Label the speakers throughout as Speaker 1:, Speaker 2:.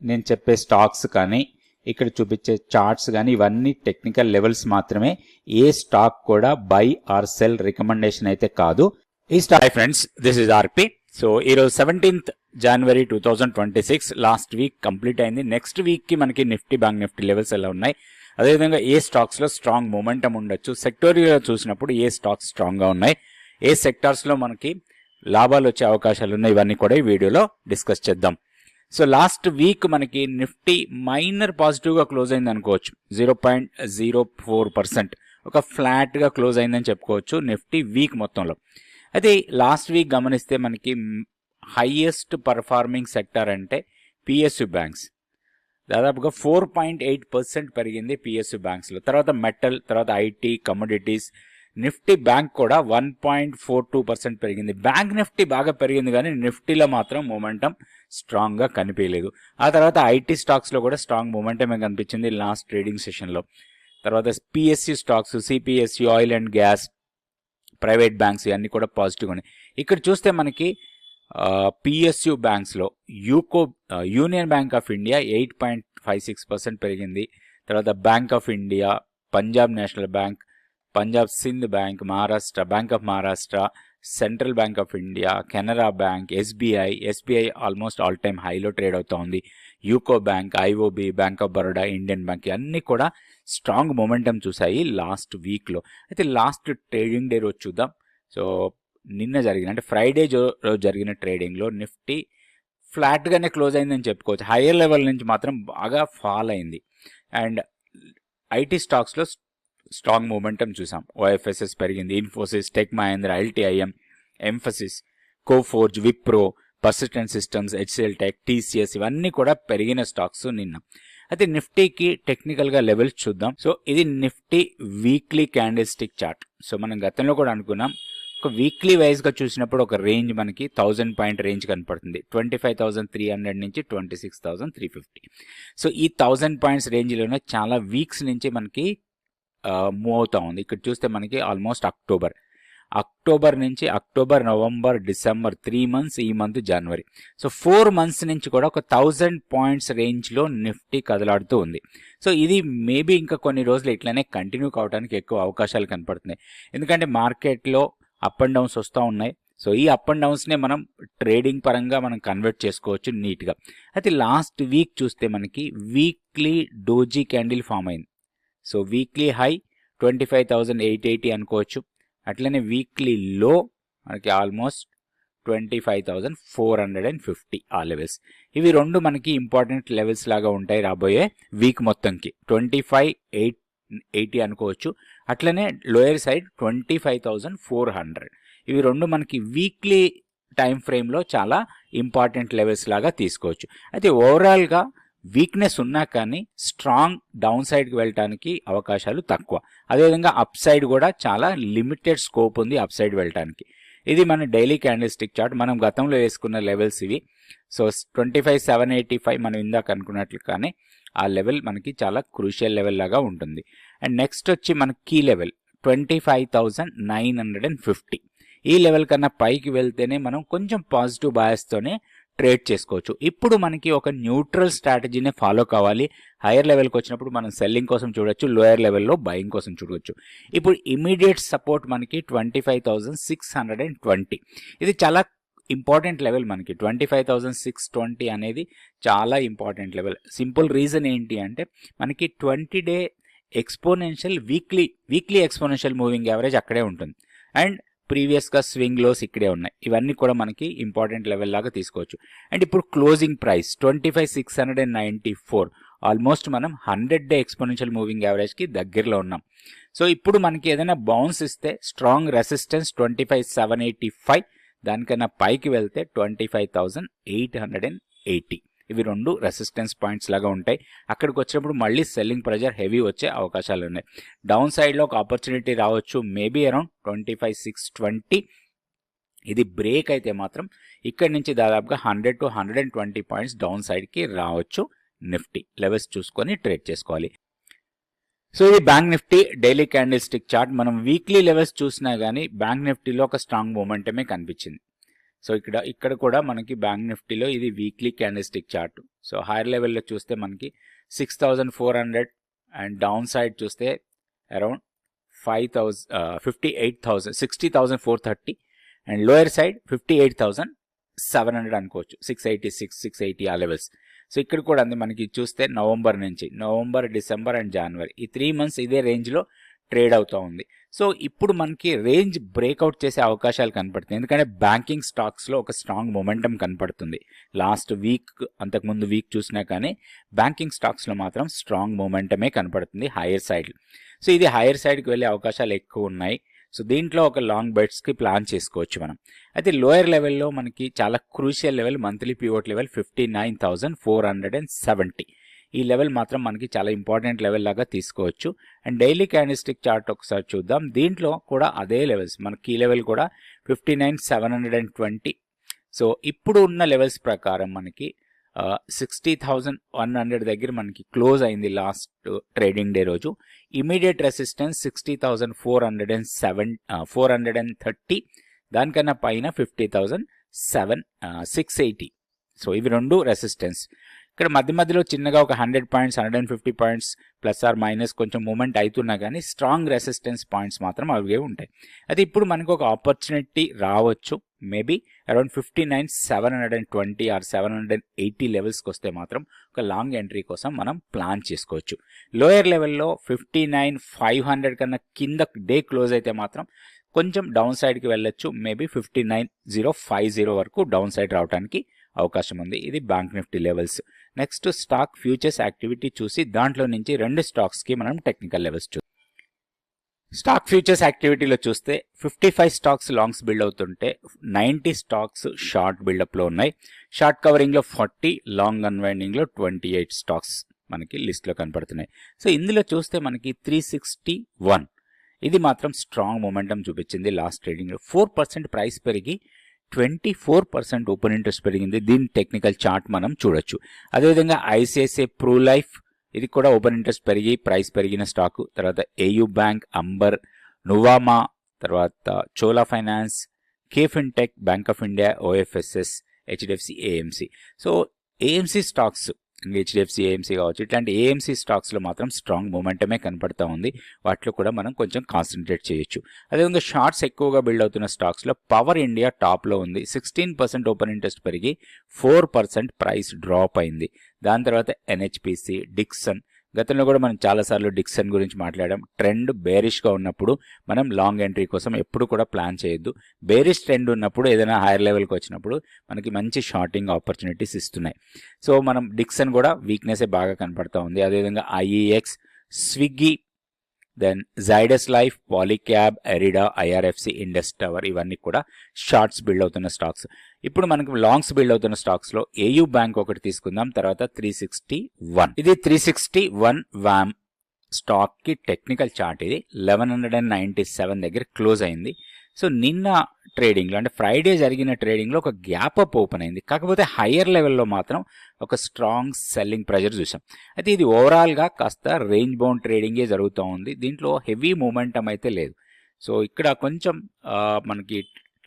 Speaker 1: నేను చెప్పే స్టాక్స్ కానీ ఇక్కడ చూపించే చార్ట్స్ కానీ ఇవన్నీ టెక్నికల్ లెవెల్స్ మాత్రమే. ఏ స్టాక్ కూడా బై ఆర్ సెల్ రికమెండేషన్ అయితే కాదు. ఈ stock friends, this is RP. So ఈరోజు 17th January 2026 last week complete అయింది. నెక్స్ట్ వీక్ కి మనకి నిఫ్టీ బ్యాంక్ నిఫ్టీ లెవెల్స్ ఎలా ఉన్నాయి, అదేవిధంగా ఏ స్టాక్స్ లో స్ట్రాంగ్ మూమెంటం ఉండొచ్చు, సెక్టోరియల్ చూసినప్పుడు ఏ స్టాక్స్ స్ట్రాంగ్ గా ఉన్నాయి, ఏ సెక్టార్స్ లో మనకి లాభాలు వచ్చే అవకాశాలు ఉన్నాయి, ఇవన్నీ కూడా ఈ వీడియోలో డిస్కస్ చేద్దాం. సో లాస్ట్ వీక్ మనకి నిఫ్టీ మైనర్ పాజిటివ్ గా క్లోజ్ అయింది అనుకోవచ్చు. 0.04% ఒక ఫ్లాట్ గా క్లోజ్ అయిందని చెప్పుకోవచ్చు నిఫ్టీ వీక్ మొత్తంలో. అయితే లాస్ట్ వీక్ గమనిస్తే మనకి హైయెస్ట్ పర్ఫార్మింగ్ సెక్టర్ అంటే పిఎస్యు బ్యాంక్స్, దాదాపుగా 4.8% పెరిగింది పిఎస్యు బ్యాంక్స్ లో. తర్వాత మెటల్, తర్వాత ఐటీ, కమోడిటీస్, నిఫ్టీ బ్యాంక్ కూడా 1.42% పెరిగింది. బ్యాంక్ నిఫ్టీ బాగా పెరిగింది కానీ నిఫ్టీలో మాత్రం మూమెంటం స్ట్రాంగ్ గా కనిపించలేదు. ఆ తర్వాత ఐటీ స్టాక్స్ లో కూడా స్ట్రాంగ్ మూమెంటమే కనిపించింది లాస్ట్ ట్రేడింగ్ సెషన్ లో. తర్వాత PSU stocks, CPSU, oil and gas, private banks ఇవన్నీ కూడా పాజిటివ్ ఉన్నాయి. ఇక్కడ చూస్తే మనకి పిఎస్యు బ్యాంక్స్ లో యూనియన్ బ్యాంక్ ఆఫ్ ఇండియా 8.56% పెరిగింది. తర్వాత Bank of India, Punjab National Bank, Punjab Sindh Bank, Maharashtra Bank of Maharashtra, Central Bank of India, Canara Bank, SBI almost all time హైలో ట్రేడ్ అవుతా ఉంది. UCO Bank, IOB, Bank of Baroda, Indian Bank అన్ని కూడా strong momentum చూసాయి last week లో. అయితే లాస్ట్ ట్రేడింగ్ డే రోజు చూద్దాం. సో నిన్న జరిగిన అంటే ఫ్రైడే రోజు జరిగిన ట్రేడింగ్ లో నిఫ్టీ ఫ్లాట్ గానే క్లోజ్ అయిందని చెప్పుకోవచ్చు. హైయర్ లెవెల్ నుంచి మాత్రం బాగా ఫాల్ అయింది. అండ్ ఐటీ స్టాక్స్ లో స్ట్రాంగ్ మూమెంటం చూసాం. ఓఎఫ్ఎస్ఎస్ పెరిగింది, ఇన్ఫోసిస్, టెక్ మహేంద్ర, ఎల్టీఐఎం, ఎంఫసిస్, కోఫోర్జ్, విప్రో, పర్సిస్టెంట్ సిస్టమ్స్, హెచ్సిఎల్ టెక్, టీసీఎస్ ఇవన్నీ కూడా పెరిగిన స్టాక్స్ నిన్న. అయితే నిఫ్టీకి టెక్నికల్ గా లెవెల్స్ చూద్దాం. సో ఇది Nifty weekly candlestick chart. So మనం గతంలో కూడా అనుకున్నాం, ఒక వీక్లీ వైజ్ గా చూసినప్పుడు ఒక రేంజ్ మనకి 1000 పాయింట్ రేంజ్ కనపడుతుంది. 25,300 నుంచి 26,350. సో ఈ 1000 పాయింట్స్ రేంజ్ లోనే చాలా వీక్స్ నుంచి మనకి మూవ్ అవుతా ఉంది. ఇక్కడ చూస్తే మనకి ఆల్మోస్ట్ అక్టోబర్ నుంచి నవంబర్, డిసెంబర్ 3 months, ఈ మంత్ జనవరి. సో 4 months నుంచి కూడా ఒక 1000 పాయింట్స్ రేంజ్ లో నిఫ్టీ కదలాడుతూ ఉంది. సో ఇది మేబీ ఇంకా కొన్ని రోజులు ఇట్లానే కంటిన్యూ కావడానికి ఎక్కువ అవకాశాలు కనపడుతున్నాయి. ఎందుకంటే మార్కెట్లో అప్ అండ్ డౌన్స్ వస్తూ ఉన్నాయి. సో ఈ అప్ అండ్ డౌన్స్ నే మనం ట్రేడింగ్ పరంగా మనం కన్వర్ట్ చేసుకోవచ్చు నీట్ గా. అయితే లాస్ట్ వీక్ చూస్తే మనకి వీక్లీ డోజీ క్యాండిల్ ఫామ్ అయింది. సో వీక్లీ హై 25,880 అనుకోవచ్చు. అట్లనే వీక్లీ లో మనకి ఆల్మోస్ట్ 25,450 ఆ లెవెల్స్. ఇవి రెండు మనకి ఇంపార్టెంట్ లెవెల్స్ లాగా ఉంటాయి రాబోయే వీక్ మొత్తంకి. 25,880 అనుకోవచ్చు. అట్లనే లోయర్ సైడ్ 25,400. ఇవి రెండు మనకి వీక్లీ టైం ఫ్రేమ్ లో చాలా ఇంపార్టెంట్ లెవెల్స్ లాగా తీసుకోవచ్చు. అయితే ఓవరాల్ గా వీక్నెస్ ఉన్నా కానీ స్ట్రాంగ్ డౌన్ సైడ్కి వెళ్ళటానికి అవకాశాలు తక్కువ. అదేవిధంగా అప్ సైడ్ కూడా చాలా లిమిటెడ్ స్కోప్ ఉంది అప్ సైడ్ వెళ్ళటానికి. ఇది మన డైలీ క్యాండిల్ స్టిక్ చార్ట్. మనం గతంలో వేసుకున్న లెవెల్స్ ఇవి. సో 25,785 మనం ఇందాక అనుకున్నట్లు కానీ ఆ లెవెల్ మనకి చాలా క్రూషియల్ లెవెల్ లాగా ఉంటుంది. అండ్ నెక్స్ట్ వచ్చి మనకి కీ లెవెల్ 25,950. ఈ లెవెల్ కన్నా పైకి వెళ్తేనే మనం కొంచెం పాజిటివ్ బయాస్తోనే ట్రేడ్ చేసుకోవచ్చు. ఇప్పుడు మనకి ఒక న్యూట్రల్ స్ట్రాటజీనే ఫాలో కావాలి. హైయర్ లెవెల్కి వచ్చినప్పుడు మనం సెల్లింగ్ కోసం చూడొచ్చు, లోయర్ లెవెల్లో బయింగ్ కోసం చూడవచ్చు. ఇప్పుడు ఇమీడియట్ సపోర్ట్ మనకి 25,620. ఇది చాలా ఇంపార్టెంట్ లెవెల్ మనకి. 25,620 అనేది చాలా ఇంపార్టెంట్ లెవెల్. సింపుల్ రీజన్ ఏంటి అంటే మనకి 20-day exponential weekly exponential moving average అక్కడే ఉంటుంది. అండ్ ప్రీవియస్ గా స్వింగ్ లోస్ ఇక్కడే ఉన్నాయి. ఇవన్నీ కూడా మనకి ఇంపార్టెంట్ లెవెల్ లాగా తీసుకోవచ్చు. అండ్ ఇప్పుడు క్లోజింగ్ ప్రైస్ 25,694. ఆల్మోస్ట్ మనం 100-day ఎక్స్పోనెన్షియల్ మూవింగ్ యావరేజ్ కి దగ్గరలో ఉన్నాం. సో ఇప్పుడు మనకి ఏదైనా బౌన్స్ ఇస్తే స్ట్రాంగ్ రెసిస్టెన్స్ 25,785. దానికన్నా పైకి వెళ్తే 25,880. ఇవి రెండు రెసిస్టెన్స్ పాయింట్స్ లాగా ఉంటాయి. అక్కడికి వచ్చినప్పుడు మళ్ళీ సెల్లింగ్ ప్రెజర్ హెవీ వచ్చే అవకాశాలు ఉన్నాయి. డౌన్ సైడ్ లో ఒక ఆపర్చునిటీ రావచ్చు, మేబీ అరౌండ్ 25,620. ఇది బ్రేక్ అయితే మాత్రం ఇక్కడ నుంచి దాదాపుగా 100 to 120 పాయింట్స్ డౌన్ సైడ్ కి రావచ్చు. నిఫ్టీ లెవెల్స్ చూసుకొని ట్రేడ్ చేసుకోవాలి. సో ఇది bank Nifty daily candle stick chart. మనం వీక్లీ లెవెల్స్ చూసినా గానీ బ్యాంక్ నిఫ్టీలో ఒక స్ట్రాంగ్ మూమెంటమే కనిపించింది. సో ఇక్కడ కూడా మనకి బ్యాంక్ నిఫ్టీలో ఇది weekly candlestick chart. So hire లెవెల్లో చూస్తే మనకి 6400 అండ్ డౌన్ సైడ్ చూస్తే అరౌండ్ 60,430 అండ్ లోయర్ సైడ్ 58,700 అనుకోవచ్చు, 686 680 ఆ లెవెల్స్. సో ఇక్కడ కూడా అంది మనకి చూస్తే నవంబర్, డిసెంబర్ అండ్ జనవరి ఈ 3 months ఇదే రేంజ్లో ట్రేడ్ అవుతూ ఉంది. సో ఇప్పుడు మనకి రేంజ్ బ్రేక్అవుట్ చేసే అవకాశాలు కనపడుతుంది, ఎందుకంటే బ్యాంకింగ్ స్టాక్స్లో ఒక స్ట్రాంగ్ మొమెంటం కనపడుతుంది. లాస్ట్ వీక్ అంతకుముందు వీక్ చూసినా కానీ బ్యాంకింగ్ స్టాక్స్లో మాత్రం స్ట్రాంగ్ మొమెంటమే కనపడుతుంది హైయర్ సైడ్. సో ఇది హైయర్ సైడ్కి వెళ్ళే అవకాశాలు ఎక్కువ ఉన్నాయి. సో దీంట్లో ఒక లాంగ్ బెట్స్కి ప్లాన్ చేసుకోవచ్చు మనం. అయితే లోయర్ లెవెల్లో మనకి చాలా crucial level, monthly pivot level 59,470. ఈ లెవెల్ మాత్రం మనకి చాలా ఇంపార్టెంట్ లెవెల్ లాగా తీసుకోవచ్చు. అండ్ డైలీ క్యాండిల్స్టిక్ చార్ట్ ఒకసారి చూద్దాం. దీంట్లో కూడా అదే లెవెల్స్, మనకి ఈ లెవెల్ కూడా 59,720. సో ఇప్పుడు ఉన్న లెవెల్స్ ప్రకారం మనకి 60,100 దగ్గర మనకి క్లోజ్ అయింది లాస్ట్ ట్రేడింగ్ డే రోజు. ఇమీడియట్ రెసిస్టెన్స్ 60,430, దానికన్నా పైన 50,680. సో ఇవి రెండు రెసిస్టెన్స్. ఇక్కడ మధ్యలో చిన్నగా ఒక 100 points 150 points plus or minus కొంచెం మూమెంట్ అవుతున్నా కానీ స్ట్రాంగ్ రెసిస్టెన్స్ పాయింట్స్ మాత్రం అవే ఉంటాయి. అయితే ఇప్పుడు మనకు ఒక ఆపర్చునిటీ రావచ్చు, మేబీ అరౌండ్ 59,720 ఆర్ 780 లెవెల్స్కి వస్తే మాత్రం ఒక లాంగ్ ఎంట్రీ కోసం మనం ప్లాన్ చేసుకోవచ్చు. లోయర్ లెవెల్లో 59,500 కన్నా కింద డే క్లోజ్ అయితే మాత్రం కొంచెం డౌన్ సైడ్కి వెళ్ళొచ్చు, మేబీ 59,050 వరకు డౌన్ సైడ్ రావడానికి అవకాశం ఉంది. ఇది bank Nifty levels. Next stock futures activity చూసి దాంట్లో నుంచి 2 స్టాక్స్కి మనం టెక్నికల్ లెవెల్స్ చూద్దాం. స్టాక్ ఫ్యూచర్స్ యాక్టివిటీలో చూస్తే 55 స్టాక్స్ లాంగ్స్ బిల్డ్ అవుతుంటే 90 స్టాక్స్ షార్ట్ బిల్డప్లో ఉన్నాయి. షార్ట్ కవరింగ్లో 40, లాంగ్ అన్వైండింగ్లో 28 స్టాక్స్ మనకి లిస్ట్లో కనపడుతున్నాయి. సో ఇందులో చూస్తే మనకి 361 ఇది మాత్రం స్ట్రాంగ్ మొమెంటం చూపించింది. లాస్ట్ ట్రేడింగ్లో 4% ప్రైస్ పెరిగి 24% ఓపెన్ ఇంట్రెస్ట్ పెరిగింది. దీని టెక్నికల్ చార్ట్ మనం చూడొచ్చు. అదేవిధంగా ఐసిఐసిఐ ప్రూ లైఫ్ ఇది కూడా ఓపెన్ ఇంట్రెస్ట్ పెరిగి ప్రైస్ పెరిగిన స్టాకు. తర్వాత ఏయూ బ్యాంక్, అంబర్, నువామా, తర్వాత Chola Finance, KFintech, Bank of India, OFSS, HDFC, AMC. So AMC stocks, HDFC, AMC కావచ్చు, ఇట్లాంటి ఏఎంసి స్టాక్స్లో మాత్రం స్ట్రాంగ్ మూమెంటమే కనపడతా ఉంది. వాటిలో కూడా మనం కొంచెం కాన్సన్ట్రేట్ చేయొచ్చు. అదేవిధంగా షార్ట్స్ ఎక్కువగా బిల్డ్ అవుతున్న స్టాక్స్లో పవర్ ఇండియా టాప్లో ఉంది. 16% ఓపెన్ ఇంట్రెస్ట్ పెరిగి 4% ప్రైస్ డ్రాప్ అయింది. దాని తర్వాత ఎన్హెచ్పిసి, డిక్సన్. గతంలో కూడా మనం చాలాసార్లు డిక్సన్ గురించి మాట్లాడాం. ట్రెండ్ బేరిష్గా ఉన్నప్పుడు మనం లాంగ్ ఎంట్రీ కోసం ఎప్పుడు కూడా ప్లాన్ చేయొద్దు. బేరిష్ ట్రెండ్ ఉన్నప్పుడు ఏదైనా హైయర్ లెవెల్కి వచ్చినప్పుడు మనకి మంచి షార్టింగ్ ఆపర్చునిటీస్ ఇస్తున్నాయి. సో మనం డిక్సన్ కూడా వీక్నెస్ బాగా కనపడతా ఉంది. అదేవిధంగా IEX, Swiggy, then Zydus Life, Polycab, ఎరిడా, ఐఆర్ఎఫ్సి, ఇండస్ టవర్ ఇవన్నీ కూడా షార్ట్స్ బిల్డ్ అవుతున్న స్టాక్స్. ఇప్పుడు మనకు లాంగ్స్ బిల్డ్ అవుతున్న స్టాక్స్లో ఏయూ బ్యాంక్ ఒకటి తీసుకుందాం. తర్వాత 361 ఇది 361 వామ్ స్టాక్కి టెక్నికల్ చార్ట్. ఇది 1197 దగ్గర క్లోజ్ అయింది. సో నిన్న ట్రేడింగ్లో అంటే ఫ్రైడే జరిగిన ట్రేడింగ్లో ఒక గ్యాప్ అప్ ఓపెన్ అయింది. కాకపోతే హయ్యర్ లెవెల్లో మాత్రం ఒక స్ట్రాంగ్ సెల్లింగ్ ప్రెజర్ చూసాం. అయితే ఇది ఓవరాల్గా కాస్త రేంజ్ బౌండ్ ట్రేడింగే జరుగుతూ ఉంది. దీంట్లో హెవీ మూమెంటం అయితే లేదు. సో ఇక్కడ కొంచెం మనకి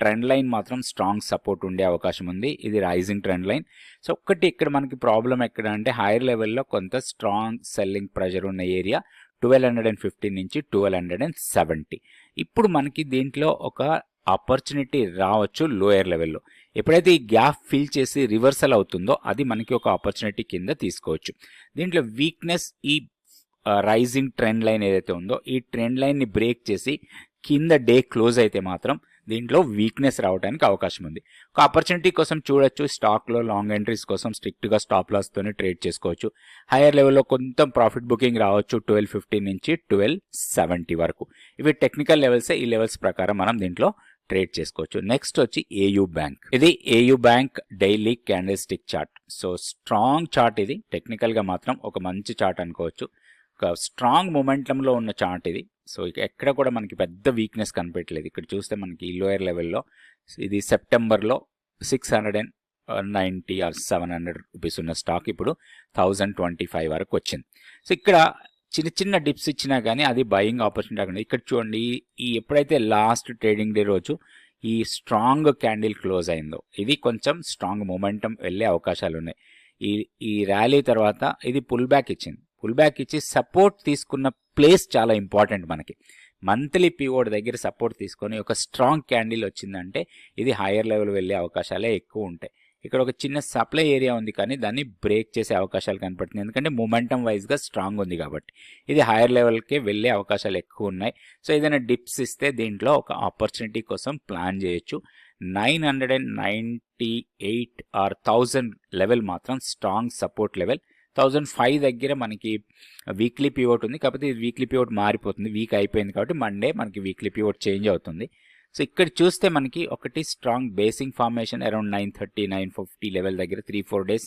Speaker 1: ట్రెండ్ లైన్ మాత్రం స్ట్రాంగ్ సపోర్ట్ ఉండే అవకాశం ఉంది. ఇది రైజింగ్ ట్రెండ్ లైన్. సో ఒక్కటి ఇక్కడ మనకి ప్రాబ్లం ఎక్కడ అంటే హైయర్ లెవెల్లో కొంత స్ట్రాంగ్ సెల్లింగ్ ప్రెజర్ ఉన్న ఏరియా 1250 నుంచి 1270. ఇప్పుడు మనకి దీంట్లో ఒక ఆపర్చునిటీ రావచ్చు లోయర్ లెవెల్లో. ఎప్పుడైతే ఈ గ్యాప్ ఫిల్ చేసి రివర్సల్ అవుతుందో అది మనకి ఒక ఆపర్చునిటీ కింద తీసుకోవచ్చు. దీంట్లో వీక్నెస్ ఈ రైజింగ్ ట్రెండ్ లైన్ ఏదైతే ఉందో ఈ ట్రెండ్ లైన్ని బ్రేక్ చేసి కింద డే క్లోజ్ అయితే మాత్రం దీంట్లో వీక్నెస్ రావడానికి అవకాశం ఉంది. ఒక ఆపర్చునిటీ కోసం చూడొచ్చు. స్టాక్లో లాంగ్ ఎంట్రీస్ కోసం స్ట్రిక్ట్గా స్టాప్ లాస్తోనే ట్రేడ్ చేసుకోవచ్చు. హైయర్ లెవెల్లో కొంత ప్రాఫిట్ బుకింగ్ రావచ్చు 1250 నుంచి 1270 వరకు. ఇవి టెక్నికల్ లెవెల్సే. ఈ లెవెల్స్ ప్రకారం మనం దీంట్లో ట్రేడ్ చేసుకోవచ్చు. నెక్స్ట్ వచ్చి ఏయూ బ్యాంక్. ఇది AU bank daily candle stick chart. So strong chart ఇది. టెక్నికల్గా మాత్రం ఒక మంచి చార్ట్ అనుకోవచ్చు. ఒక స్ట్రాంగ్ మొమెంటంలో ఉన్న చార్ట్ ఇది. సో ఎక్కడ కూడా మనకి పెద్ద వీక్నెస్ కనిపెట్టలేదు. ఇక్కడ చూస్తే మనకి లోయర్ లెవెల్లో ఇది సెప్టెంబర్లో 690 ఆర్ 700 రూపీస్ ఉన్న స్టాక్ ఇప్పుడు 1025 వరకు వచ్చింది. సో ఇక్కడ చిన్న చిన్న డిప్స్ ఇచ్చినా కానీ అది బయింగ్ ఆపర్చునిటీ కాకుండా ఇక్కడ చూడండి ఈ ఎప్పుడైతే లాస్ట్ ట్రేడింగ్ డే రోజు ఈ స్ట్రాంగ్ క్యాండిల్ క్లోజ్ అయిందో ఇది కొంచెం స్ట్రాంగ్ మొమెంటం వెళ్ళే అవకాశాలు ఉన్నాయి. ఈ ర్యాలీ తర్వాత ఇది పుల్ బ్యాక్ ఇచ్చింది. పుల్ బ్యాక్ ఇచ్చి సపోర్ట్ తీసుకున్న ప్లేస్ చాలా ఇంపార్టెంట్ మనకి. మంత్లీ పివోట్ దగ్గర సపోర్ట్ తీసుకొని ఒక స్ట్రాంగ్ క్యాండిల్ వచ్చిందంటే ఇది హైయర్ లెవెల్ వెళ్ళే అవకాశాలే ఎక్కువ ఉంటాయి. ఇక్కడ ఒక చిన్న సప్లై ఏరియా ఉంది కానీ దాన్ని బ్రేక్ చేసే అవకాశాలు కనపడుతుంది, ఎందుకంటే మొమెంటం వైజ్గా స్ట్రాంగ్ ఉంది కాబట్టి. ఇది హైయర్ లెవెల్కే వెళ్ళే అవకాశాలు ఎక్కువ ఉన్నాయి. సో ఏదైనా డిప్స్ ఇస్తే దీంట్లో ఒక ఆపర్చునిటీ కోసం ప్లాన్ చేయొచ్చు. 998 ఆర్ 1000 లెవెల్ మాత్రం స్ట్రాంగ్ సపోర్ట్ లెవెల్. 1005 దగ్గర మనకి వీక్లీ పివోట్ ఉంది, కాకపోతే ఇది వీక్లీ పివోట్ మారిపోతుంది, వీక్ అయిపోయింది కాబట్టి మండే మనకి వీక్లీ పివోట్ చేంజ్ అవుతుంది. సో ఇక్కడ చూస్తే మనకి ఒకటి strong basing formation around 930 950 level దగ్గర 3-4 డేస్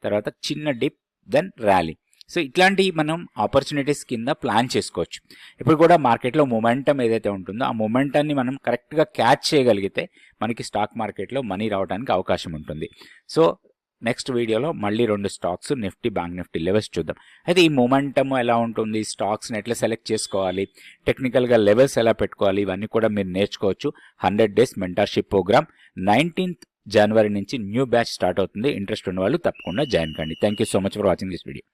Speaker 1: తర్వాత చిన్న డిప్, దెన్ ర్యాలీ. సో ఇట్లాంటి మనం ఆపర్చునిటీస్ కింద ప్లాన్ చేసుకోవచ్చు. ఇప్పుడు కూడా మార్కెట్లో మొమెంటం ఏదైతే ఉంటుందో ఆ మొమెంటాన్ని మనం కరెక్ట్గా క్యాచ్ చేయగలిగితే మనకి స్టాక్ మార్కెట్లో మనీ రావడానికి అవకాశం ఉంటుంది. సో నెక్స్ట్ వీడియోలో మళ్ళీ 2 stocks Nifty, bank Nifty levels చూద్దాం. అయితే ఈ మొమెంటమ్ ఎలా ఉంటుంది, స్టాక్స్ని ఎట్లా సెలెక్ట్ చేసుకోవాలి, టెక్నికల్గా లెవెల్స్ ఎలా పెట్టుకోవాలి, ఇవన్నీ కూడా మీరు నేర్చుకోవచ్చు. 100 డేస్ మెంటర్షిప్ ప్రోగ్రామ్ 19th జనవరి నుంచి న్యూ బ్యాచ్ స్టార్ట్ అవుతుంది. ఇంట్రెస్ట్ ఉన్న వాళ్ళు తప్పకుండా జాయిన్ కండి. Thank you so much for watching this video.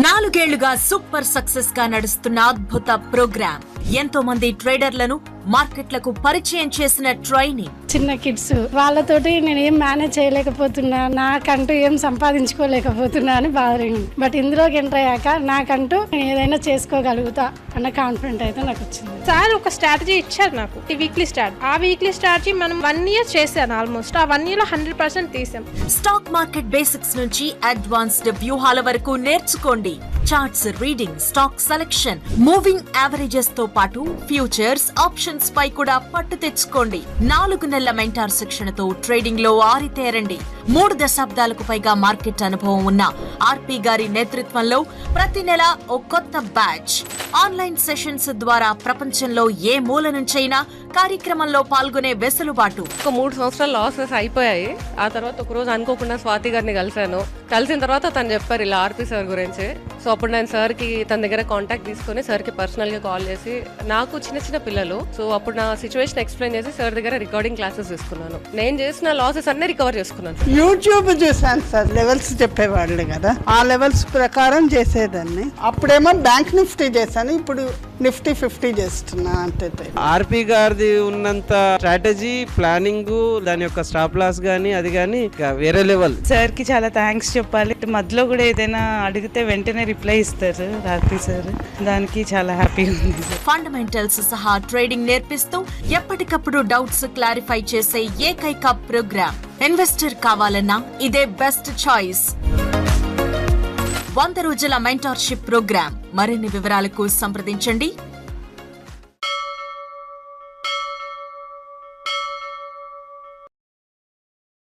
Speaker 2: 4 ఏళ్లుగా సూపర్ సక్సెస్ గా నడుస్తున్న అద్భుత ప్రోగ్రామ్. ఎంతో మంది ట్రేడర్లను మార్కెట్లకు పరిచయం చేసిన ట్రైనింగ్.
Speaker 3: చిన్న కిడ్స్ వాళ్ళతోటి నేను ఏం మేనేజ్ చేయలేకపోతున్నా, నాకంటూ ఏం సంపాదించుకోలేకపోతున్నా అని బాధరింది. బట్ ఇందులోకి ఎంటర్ అయ్యాక నాకంటూ నేను ఏదైనా చేసుకోగలుగుతా అన్న కాన్ఫిడెంట్ అయితే నాకు వచ్చింది.
Speaker 4: సార్ ఒక స్ట్రాటజీ ఇచ్చారు నాకు, ఈ వీక్లీ స్ట్రాటజీ. ఆ వీక్లీ స్ట్రాటజీ మనం 1 year చేశాను. ఆల్మోస్ట్ ఆ 1 year లో 100% తీసాం.
Speaker 2: స్టాక్ మార్కెట్ బేసిక్స్ నుంచి అడ్వాన్స్డ్ వ్యూహాల వరకు నేర్చుకోండి. Charts reading, stock selection, moving averages తో పాటు ఫ్యూచర్స్, ఆప్షన్స్ పై కూడా పట్టు తెచ్చుకోండి. 4 నెలల మెంటార్ శిక్షణతో ట్రేడింగ్ లో ఆరితేరండి. 3 దశాబ్దాలకు పైగా మార్కెట్ అనుభవం ఉన్న ఆర్పి గారి నేతృత్వంలో ప్రతి నెల ఓ కొత్త బ్యాచ్. ఆన్లైన్ సెషన్స్ ద్వారా ప్రపంచంలో ఏ మూల నుంచైనా కార్యక్రమంలో పాల్గొనే వెసులుబాటు.
Speaker 5: ఒక 3 సంవత్సరాలు లాసెస్ అయిపోయాయి. ఆ తర్వాత ఒక రోజు అనుకోకుండా స్వాతి గారిని కలిసిన తర్వాత తను చెప్పారు ఇలా ఆర్పి సార్ గురించి. సో అప్పుడు నేను సార్కి తన దగ్గర కాంటాక్ట్ తీసుకుని సార్కి పర్సనల్గా కాల్ చేసి, నాకు చిన్న పిల్లలు, సో అప్పుడు నా సిచ్యువేషన్ ఎక్స్ప్లెయిన్ చేసి సార్ దగ్గర రికార్డింగ్ క్లాసెస్ తీసుకున్నాను. నేను చేసిన లాసెస్ అన్ని రికవర్ చేసుకున్నాను.
Speaker 6: యూట్యూబ్ చూసాను సార్, లెవెల్స్ చెప్పేవాళ్ళు కదా, ఆ లెవెల్స్ ప్రకారం చేసేదాన్ని. అప్పుడేమో బ్యాంక్ నిఫ్టీ చేశాను, ఇప్పుడు నిఫ్టీ 50 చేస్తున్నా. అంటే
Speaker 7: ఆర్పి గారిది ఉన్నంత స్ట్రాటజీ, ప్లానింగ్, దాని యొక్క స్టాప్ లాస్ గానీ అది గానీ వేరే లెవెల్.
Speaker 8: సార్ కి చాలా థ్యాంక్స్ చెప్పాలి. మధ్యలో కూడా ఏదైనా అడిగితే వెంటనే రిప్లై ఇస్తారు రాత్రి సార్, దానికి చాలా హ్యాపీగా ఉంది.
Speaker 2: ఫండమెంటల్స్ సహా ట్రేడింగ్ నేర్పిస్తూ ఎప్పటికప్పుడు డౌట్స్ క్లారిఫై చేసే ఏకైక ప్రోగ్రామ్. ఇన్వెస్టర్ కావాలన్నా ఇదే బెస్ట్ చాయిస్. 100 రోజుల మెంటార్షిప్ ప్రోగ్రామ్. మరిన్ని వివరాలకు సంప్రదించండి